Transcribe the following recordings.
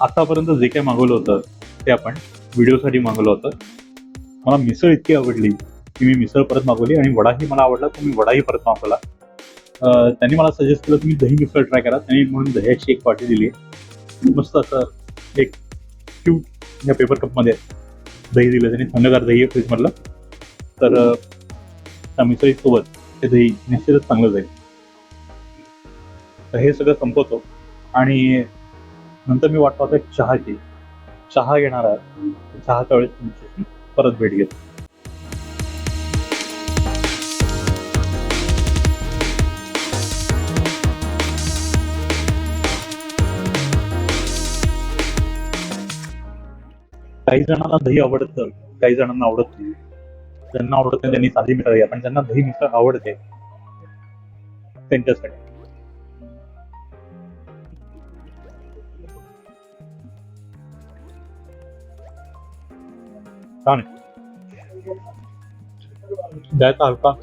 आतापर्यंत जे काही मागवलं होतं ते आपण व्हिडिओसाठी मागवलं होतं. मला मिसळ इतकी आवडली की मी मिसळ परत मागवली आणि वडाही मला आवडला तर मी वडाही परत मागवला. त्यांनी मला सजेस्ट केलं तुम्ही दही मिसळ ट्राय करा. त्यांनी म्हणून दह्याची एक वाटी दिली. मस्त असं एक क्यूट या पेपर कपमध्ये दही दिलं त्यांनी. थंडगार दही आहे फ्रीजमधलं. तर त्या मिसळीसोबत ते दही निश्चितच चांगलं जाईल. तर हे सगळं संपवतो आणि नंतर मी वाट पाहतोय चहाची. चहा घेणार आहे. चहाच्या वेळेस तुमच्याशी परत भेट घेतो. काही जणांना दही आवडतं, काही जणांना आवडत नाही. ज्यांना आवडत नाही त्यांनी साधी मिसळ घ्या, पण ज्यांना दही मिसळ आवडते त्यांच्यासाठी. छान आहे. द्यायचा हलका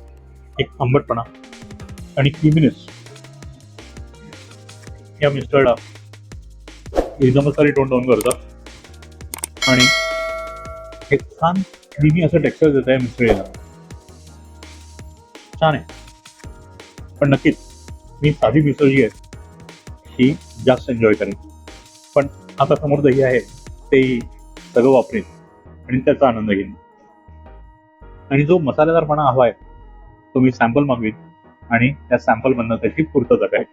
एक आंबटपणा आणि क्रीमीनेस या मिसळला एकदमच सारी तोंड डाऊन करतं आणि एक छान क्रीमी असं टेक्स्चर देत आहे मिसळीला. छान आहे. पण नक्कीच मी साधी मिसळ जी आहे ही जास्त एन्जॉय करेन. पण आता समोर दही आहे तेही सगळं वापरेन आणि त्याचा आनंद घेईन. आणि जो मसालेदारपणा हवा आहे तो मी सॅम्पल मागवीन आणि त्या सॅम्पलमधनं त्याची पूर्तता करेन.